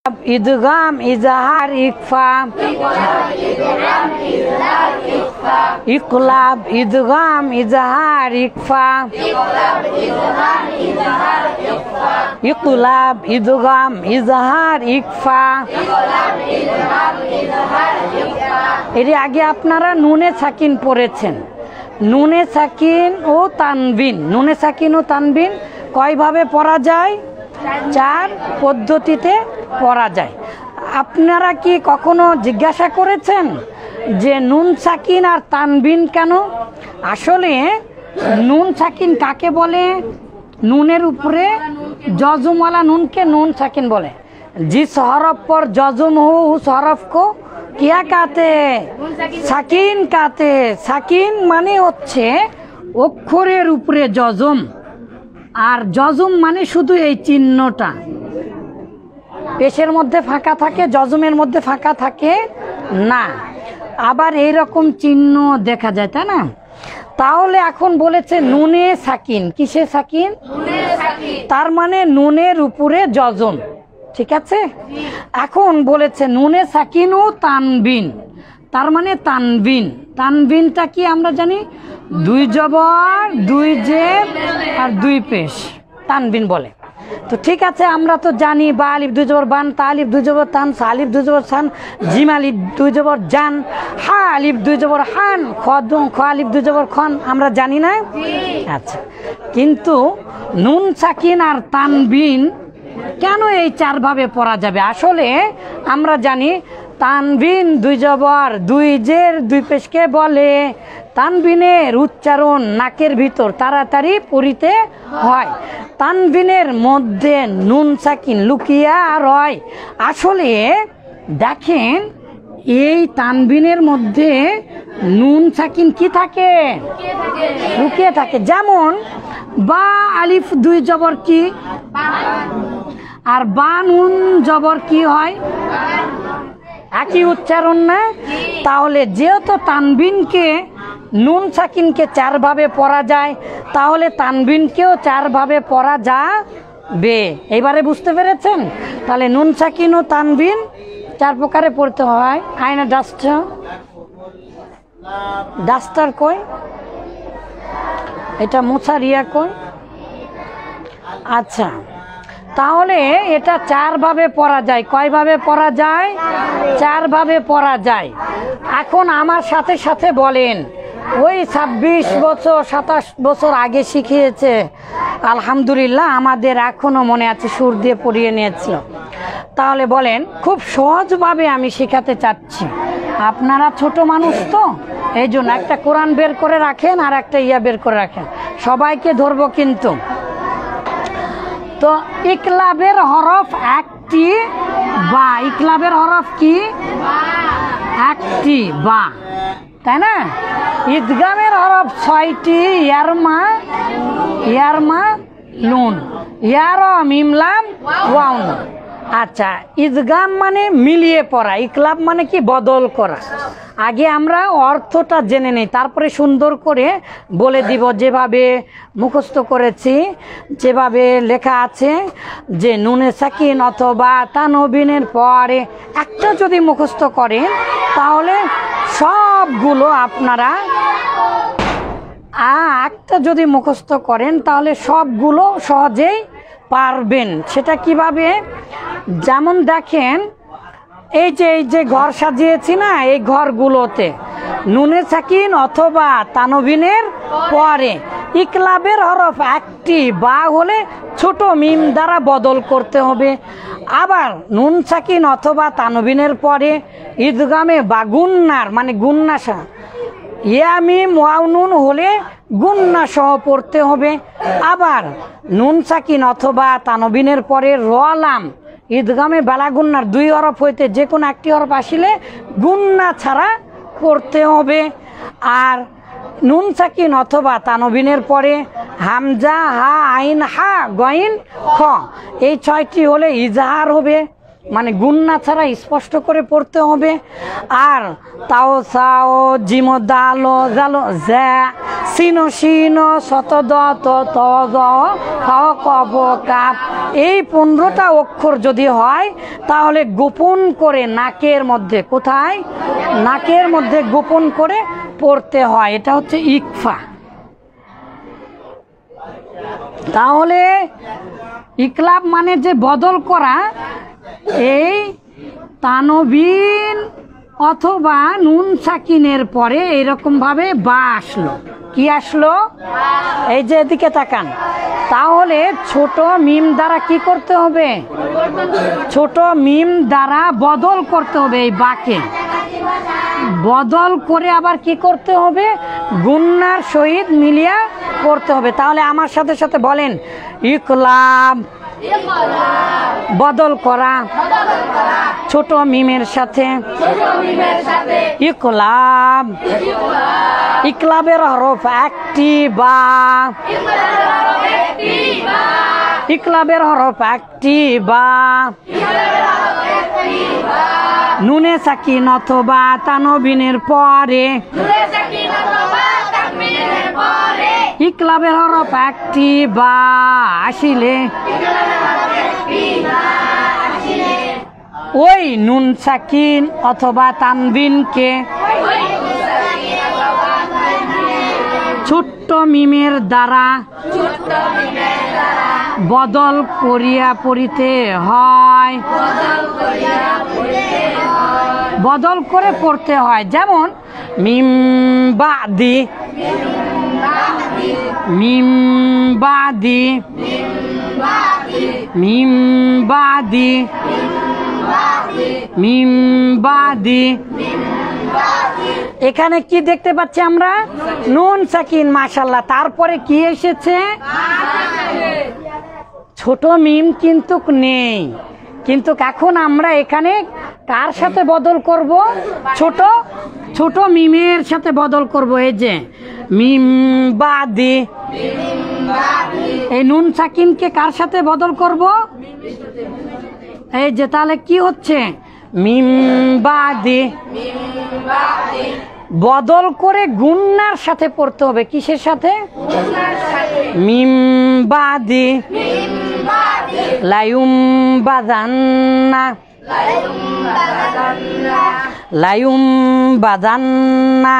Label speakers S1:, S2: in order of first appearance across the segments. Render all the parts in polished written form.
S1: idgham izhar ikfa iqlab idgham izhar ikfa iqlab idgham izhar ikfa এর আগে আপনারা নুনে সাকিন পড়েছেন। নুনে সাকিন ও তানবিন, নুনে সাকিন ও তানবিন কয়ভাবে পড়া যায়? 4 পদ্ধতিতে পড়া যায়। আপনারা কি কখনো জিজ্ঞাসা করেছেন যে নুন সাকিন আর তানবিন কেন? আসলে নুন সাকিন কাকে বলে? নুনের উপরে जज़म नुन के नून साकिन बोले। जिस हरफ पर जज़म हो उस हरफ को क्या कहते हैं? साकिन कहते हैं। साकिन माने होच्छे अक्षरेर उपरे जज़म, আর জজম মানে শুধু এই চিহ্নটা, পেশের মধ্যে ফাঁকা থাকে, জজমের মধ্যে ফাঁকা থাকে না। আবার এই রকম চিহ্ন দেখা যায়, তাই না? তাহলে এখন বলেছে নুনে সাকিন। কিসে সাকিন? তার মানে নুনের উপরে জজম, ঠিক আছে। এখন বলেছে নুনে সাকিন ও তানবিন, তার মানে তানবিন। তানবিনটা কি আমরা জানি? 2 জবর 2 জের আর 2 পেশ, তানবিন বলে। তো ঠিক আছে, আমরা তো জানি বা আলিফ 2 জবর বান, তা আলিফ 2 জবর তান, সা আলিফ 2 জবর সান, জিম আলিফ 2 জবর জান, হা আলিফ 2 জবর হান, খ আলিফ 2 জবর খন, আমরা জানি না? আচ্ছা, কিন্তু নুন সাকিন আর তানবিন কেন এই 4 ভাবে পড়া যাবে? আসলে আমরা জানি তানবিন 2 জবর 2 জের 2 পেশকে বলে। তানবিনের উচ্চারণ নাকের ভিতর তাড়াতাড়ি পড়িতে হয়। তানবিনের মধ্যে নুন সাকিন লুকিয়া রয়। আসলে দেখেন এই তানবিনের মধ্যে নুন সাকিন কি থাকে? লুকিয়ে থাকে। যেমন বা আলিফ 2 জবর কি, আর বা নুন জবর কি হয়? একই উচ্চারণ না? তাহলে যেহেতু তানবিনকে নুন সাকিনকে 4 ভাবে পড়া যায়, তাহলে তানবিনকেও 4 ভাবে পড়া যাবে। এবারে বুঝতে পেরেছেন? তাহলে নুন সাকিন ও তানবিন 4 প্রকারে পড়তে হয়। আয়না ডাস্টার, ডাস্টার কই? এটা মোছারিয়া কই? আচ্ছা, তাহলে এটা 4 ভাবে পড়া যায়। কয় ভাবে পড়া যায়? 4 ভাবে পড়া যায়। এখন আমার সাথে সাথে বলেন, ওই 26 বছর 27 বছর আগে শিখিয়েছে, আলহামদুলিল্লাহ আমাদের এখনো মনে আছে, সুর দিয়ে পড়িয়ে নিয়েছিল। তাহলে বলেন, খুব সহজভাবে আমি শেখাতে চাচ্ছি। আপনারা ছোট মানুষ তো, এই জন্য একটা কোরআন বের করে রাখেন আর একটা ইয়া বের করে রাখেন, সবাইকে ধরবো কিন্তু। তো ইকলাবের হরফ একটি বা, ইকলাবের হরফ কি? একটি বা, তাই না? ইদগামের হরফ 6টি, ইয়ারমা নুন, ইয়ার মিমলাম ওয়াউন। আচ্ছা, ইদগাম মানে মিলিয়ে পড়া, ইকলাব মানে কি? বদল করা। আগে আমরা অর্থটা জেনে নেই, তারপরে সুন্দর করে বলে দিব। যেভাবে মুখস্থ করেছি, যেভাবে লেখা আছে যে নুনে সাকিন অথবা তানবিনের পরে একটা যদি মুখস্থ করেন, তাহলে সবগুলো আপনারা একটা যদি মুখস্থ করেন তাহলে সবগুলো সহজেই পারবেন। সেটা কিভাবে? যেমন দেখেন, এই যে ঘর সাজিয়েছি না, এই ঘরগুলোতে নুনে সাকিন অথবা তানবিনের পরে ইকলাবের হরফ একটি বা হলে ছোট মিম দ্বারা বদল করতে হবে। আবার নুন সাকিন অথবা তানবিনের পরে ইদগামে বা গুন্নার মানে গুন্নাসা, ইয়া মিম ওয়াও নুন হলে গুন্না সহ পড়তে হবে। আবার নুন সাকিন অথবা তানবিনের পরে র লাম ঈদগামে বালা গুন্নার 2 হরফ হইতে যে কোনো একটি হরফ আসলে গুন্না ছাড়া পড়তে হবে। আর নুন সাকিন অথবা তানবিনের পরে হামজা, হা, আইন, হা, গইন, খ, এই 6টি হলে ইজহার হবে। মানে গুন্না ছাড়া স্পষ্ট করে পড়তে হবে। আর তাও সাও জিমো দালো জালো জ্যা সিনো সিনো শত দ ত ত জ খ ক ব কাপ এই 15টা অক্ষর যদি হয় তাহলে গোপন করে নাকের মধ্যে, কোথায়? নাকের মধ্যে গোপন করে পড়তে হয়। এটা হচ্ছে ইকফা। তাহলে ইকলাব মানে যে বদল করা, এই তানবিন অথবা নুন সাকিনের পরে এরকম ভাবে বা আসলো। কি আসলো? এই যে এদিকে তাকান। তাহলে ছোট মিম দ্বারা কি করতে হবে? ছোট মিম দ্বারা বদল করতে হবে। এই বাকে বদল করে আবার কি করতে হবে? গুন্নার সহিত মিলিয়া করতে হবে। তাহলে আমার সাথে সাথে বলেন, ইকলাব বদল করা ছোট মিমের সাথে, ইকলাব। ইকলাবের হরফ একটি বা, ইকলাবের হরফ একটি বা। নুনে সাকিন অথবা তানবিনের পরে, ইকলাবের হরফ একটি বা আসিলে ওই নুন সাকিন অথবা তানবিনকে ছোট্ট মিমের দ্বারা বদল করিয়া পড়িতে হয়, বদল করে পড়তে হয়। যেমন মিম বাদি, মিম বাদি, মিম বাদি, মিম বাদি। এখানে কি দেখতে পাচ্ছি আমরা? নুন সাকিন, মাশাআল্লাহ। তারপরে কি এসেছে? ছোট মিম কিন্তু নেই, কিন্তু এখন আমরা এখানে কার সাথে বদল করব? ছোট ছোট মিমের সাথে বদল করব। এই যে মিম বাদি, এই নুন সাকিনকে কার সাথে বদল করব? এই যে তাহলে কি হচ্ছে? মিম বাদি। বদল করে গুন্নার সাথে পড়তে হবে। কিসের সাথে? মিম বাদি। লায়ুম বাদান্না, লায়ুম বাদান্না,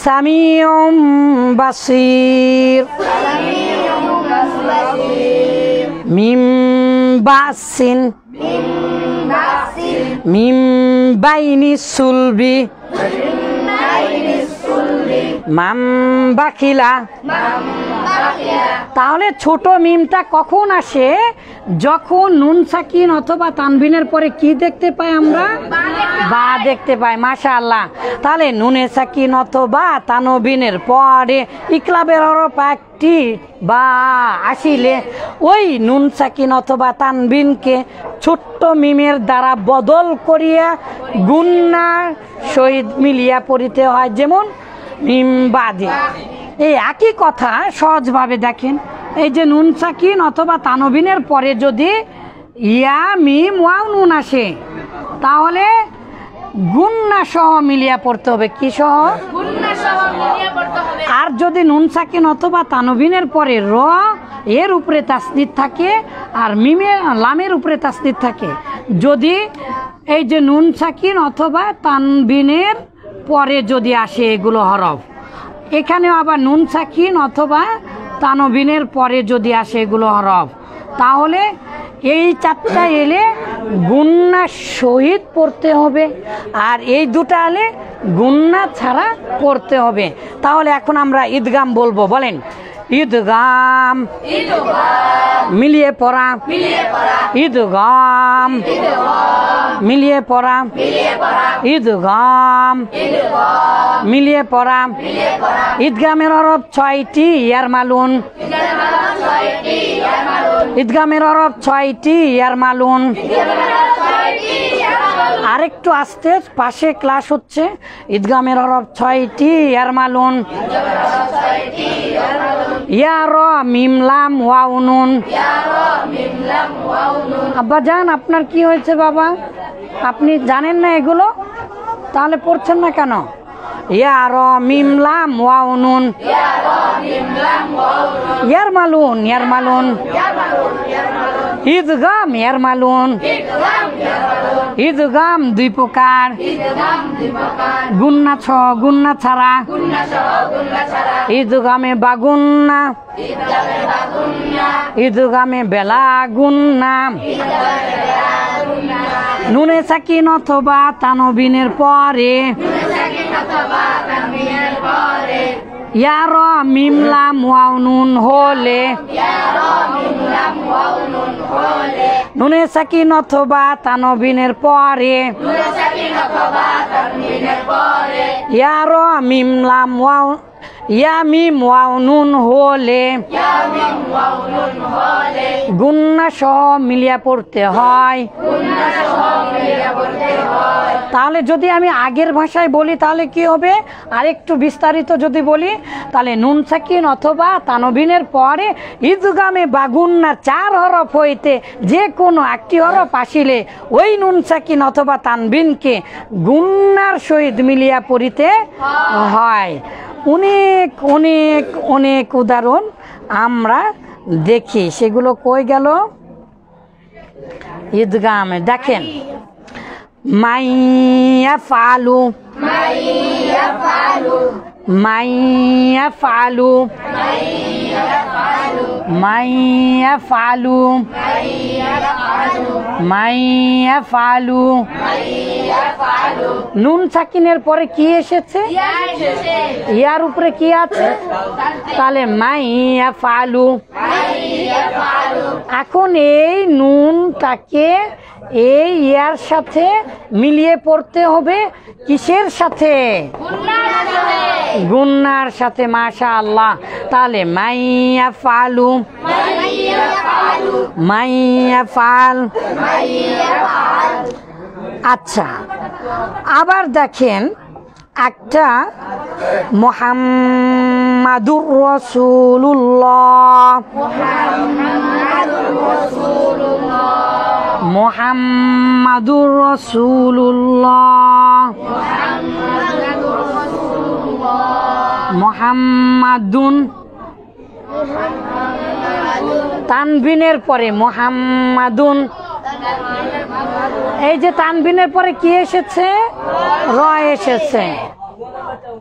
S1: সামিউম বাসির, মিম বাসিন, মিম বাইনি সুলবি, মাম বাকিলা। তাহলে ছোট মিমটা কখন আসে? যখন নুন সাকিন অথবা তানবিনের পরে কি দেখতে পাই আমরা? বা দেখতে পাই। মাশাআল্লাহ। তাহলে নুনে সাকিন অথবা তানবিনের পরে ইকলাবের হরফ একটি বা আসিলে ওই নুন সাকিন অথবা তানবিনকে ছোট্ট মিমের দ্বারা বদল করিয়া গুন্নার সহিত মিলিয়া পড়িতে হয়। যেমন মিম বাদি। এই একই কথা সহজভাবে দেখেন। এই যে নুন সাকিন অথবা তানবিনের পরে যদি ইয়া মিম ওয়াও নুন আসে তাহলে গুন্না সহ মিলিয়া পড়তে হবে। কি সহ? আর যদি নুন সাকিন অথবা তানবিনের পরে র এর উপরে তাসদীদ থাকে আর মিমের লামের উপরে তাসদীদ থাকে, যদি এই যে নুন সাকিন অথবা তানবিনের পরে যদি আসে এগুলো হরফ, এখানেও আবার নুন সাকিন অথবা তানবিনের পরে যদি আসে এগুলো হরফ, তাহলে এই চারটা এলে গুন্না সহিত পড়তে হবে, আর এই দুটা এলে গুন্না ছাড়া পড়তে হবে। তাহলে এখন আমরা ঈদগাম বলবো। বলেন, ঈদগাম মিলিয়ে পড়া, ঈদগাম মিলিয়ে পড়া, ঈদগাম মিলিয়ে পড়া। ঈদগামের হরফ 6টি, ইয়ার মালুন। ঈদগামের হরফ 6টি, ইয়ার মালুন। আরেকটু আস্তে, পাশে ক্লাস হচ্ছে। ঈদগামের হরফ 6টি, ইয়ারমালুন, ইয়া র মিম লাম ওয়াও নুন। আব্বা জান, আপনার কি হয়েছে বাবা? আপনি জানেন না এগুলো, তাহলে পড়ছেন না কেন? ইয়া র মিম লাম ওয়াও নুন, ইয়ারমালুন, ইয়ারমালুন, ঈদগাম, ইয়ারমালুন, ঈদগাম 2 প্রকার, গুন্না 6, গুন্না ছাড়া, ঈদগামে বাগুন্না, ঈদগামে বেলা গুন্না, নুনে সাকিন অথবা তানবিনের পরে, ইয়া র মিম লাম ওয়াও নুন হলে, নুনে সাকিন অথবা তানবিনের পরে, ইয়া র মিম লাম ওয়াও, ইয়া মিম ওয়াও নুন হলে, গুন্না সহ মিলিয়া পড়তে হয়। তাহলে যদি আমি আগের ভাষায় বলি তাহলে কি হবে? আরেকটু বিস্তারিত যদি বলি তাহলে নুন সাকিন অথবা তানবিনের পরে ঈদগামে বা গুন্নার 4 হরফ হইতে যে কোনো একটি হরফ আসিলে ওই নুন সাকিন অথবা তানবিনকে গুন্নার সহিত মিলিয়া পড়িতে হয়। অনেক অনেক অনেক উদাহরণ আমরা দেখি, সেগুলো কই গেল? ঈদগামে দেখেন, মাইয়া ফালু, মাইয়া ফালু, মাইয়া ফালু, মাইয়া ফালু, মাইয়া ফালু। নুন সাকিনের পরে কি এসেছে? ইয়ার উপরে কি আছে? তাহলে মাইয়া ফালু। এখন এই নুনটাকে এই ইয়ার সাথে মিলিয়ে পড়তে হবে। কিসের সাথে? গুন্নার সাথে। মাশাআল্লাহ। তাহলে মাইয়া ফালু, মাইয়া ফাল। আচ্ছা, আবার দেখেন একটা মুহাম্মাদুর রাসূলুল্লাহ, মুহাম্মাদুর রাসূলুল্লাহ, মুহাম্মাদুন, তানবিনের পরে মুহাম্মাদুন। এই যে তানবিনের পরে কি এসেছে? র এসেছে।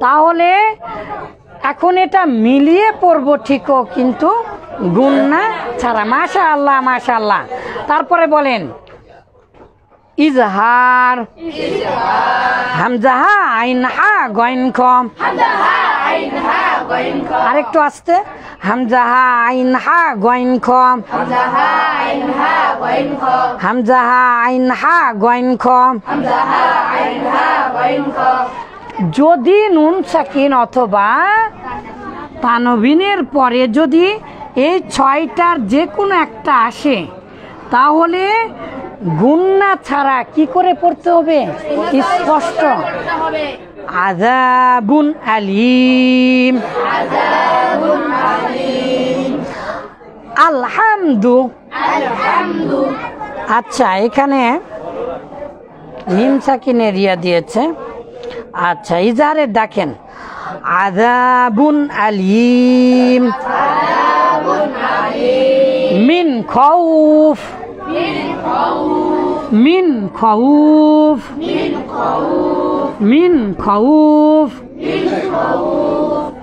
S1: তাহলে এখন এটা মিলিয়ে পড়বো ঠিকও, কিন্তু গুন্না ছাড়া। মাশাআল্লাহ, মাশাআল্লাহ। তারপরে বলেন ইজহার, হামজাহা আইন হা গইন খ। আরেকটু আস্তে, হামজাহা আইন হা গইন খ, হামজাহা আইন হা গইন খ। যদি নুন সাকিন অথবা তানবিনের পরে যদি এই 6টার যে কোনো একটা আসে তাহলে গুন্না ছাড়া কি করে পড়তে হবে? স্পষ্ট। আযাবুন আলীম, আলহামদু। আচ্ছা, এখানে মিম সাকিনের ইয়া দিয়েছে। আচ্ছা, ইজারে দেখেন আযাবুন আলীম, মিন খাউফ, মিন খাউফ, মিন খাউফ।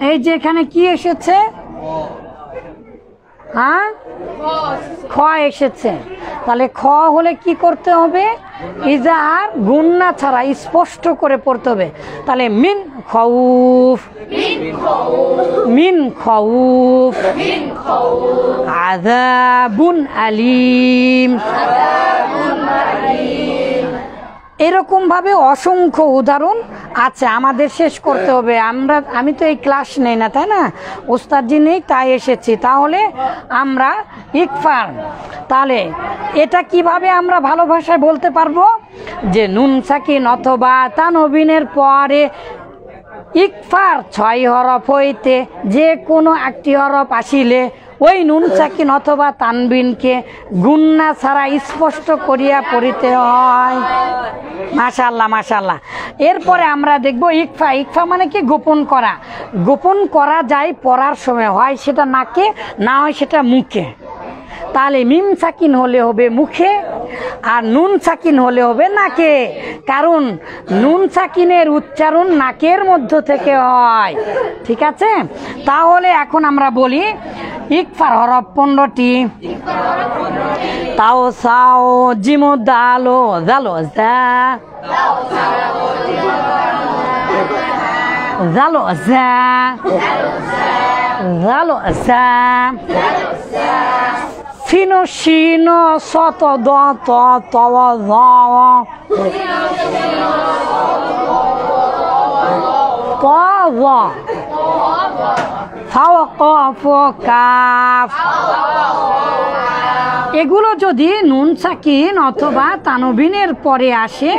S1: এই যে এখানে কি এসেছে? হ্যাঁ, খ এসেছে। তাহলে খ হলে কি করতে হবে? ইজাহার গুন্না ছাড়া স্পষ্ট করে পড়তে হবে। তাহলে মিন খাউফ, মিন খাউফ, আযাবুন আলীম। এরকম ভাবে অসংখ্য উদাহরণ আছে, আমাদের শেষ করতে হবে। আমি তো এই ক্লাস নেই না, তাই না? ওস্তাদজি নেই, তাই এসেছি। তাহলে আমরা ইকফার, তাহলে এটা কিভাবে আমরা ভালো ভাষায় বলতে পারবো? যে নুন সাকিন অথবা তানবিনের পরে ইকফার 6 হরফ হইতে যে কোনো একটি হরফ আসিলে ওই নুন সাকিন অথবা তানবিনকে গুন্না ছাড়া স্পষ্ট করিয়া পড়িতে হয়। মাশাআল্লাহ মাশাআল্লাহ। এরপরে আমরা দেখব ইকফা। ইকফা মানে কি? গোপন করা। গোপন করা যায় পড়ার সময়, হয় সেটা নাকে, না হয় সেটা মুখে। তাহলে মিম সাকিন হলে হবে মুখে, আর নুন সাকিন হলে হবে নাকে, কারণ নুন সাকিনের উচ্চারণ নাকের মধ্য থেকে হয়। ঠিক আছে? তাহলে এখন আমরা বলি ইকফার হরফ 15টি। তাও সাও জিমো দালো জালো জা জালো জা জালো জা সিনো শিনো শত দ ত তব জ প জ ফাও কফ কাফ। এগুলো যদি নুন সাকিন অথবা তানবিনের পরে আসে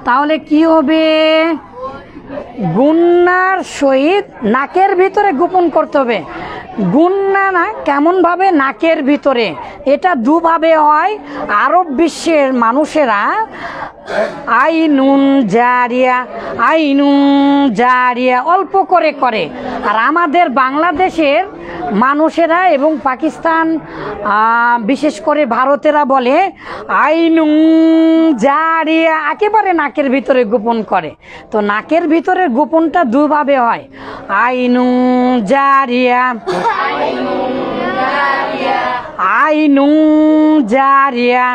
S1: তাহলে কি হবে? গুন্নার সহিত নাকের ভিতরে গোপন করতে হবে। গুন্না না কেমন ভাবে? নাকের ভিতরে। এটা দুভাবে হয়। আরব বিশ্বের মানুষেরা আইনুন জারিয়া আইনুন জারিয়া অল্প করে করে, আর আমাদের বাংলাদেশের মানুষেরা এবং পাকিস্তান বিশেষ করে ভারতেরা বলে আইনুন জারিয়া, একেবারে নাকের ভিতরে গোপন করে। তো নাকের ভিতরে গোপনটা দুভাবে হয়, আইনুন জারিয়া আইনুন জারিয়া।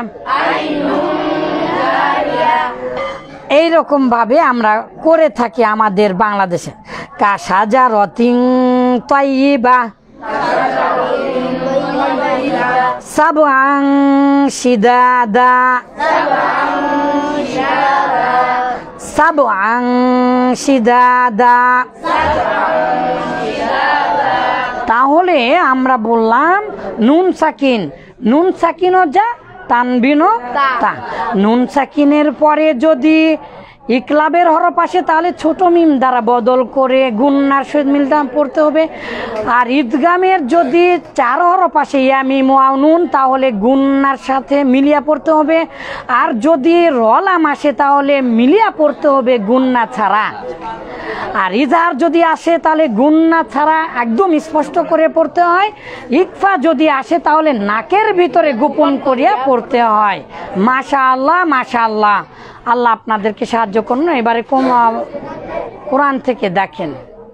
S1: এইরকম ভাবে আমরা করে থাকি আমাদের বাংলাদেশে। কাসাজা রতিং তয়্যিবা সাবআং শিদাদা সাবআং শিদাদা। তাহলে আমরা বললাম নুন সাকিন, নুন সাকিনও যা, তানবিনও তা। নুন সাকিনের পরে যদি ইকলাবের হরফ আসে তাহলে ছোট মিম দ্বারা বদল করে গুন্নার সহিত মিলটা পড়তে হবে। আর ঈদগামের যদি 4 হরফ আসে ইয়া মিম ওয়াও নুন, তাহলে গুন্নার সাথে মিলিয়া পড়তে হবে। আর যদি রলাম আসে তাহলে মিলিয়া পড়তে হবে গুন্না ছাড়া। আর ইজহার যদি আসে তাহলে গুন্না ছাড়া একদম স্পষ্ট করে পড়তে হয়। ইকফা যদি আসে তাহলে নাকের ভিতরে গোপন করিয়া পড়তে হয়। মাশাআল্লাহ মাশাআল্লাহ। আল্লাহ আপনাদেরকে সাহায্য করুন। এবারে কোরআন থেকে দেখেন।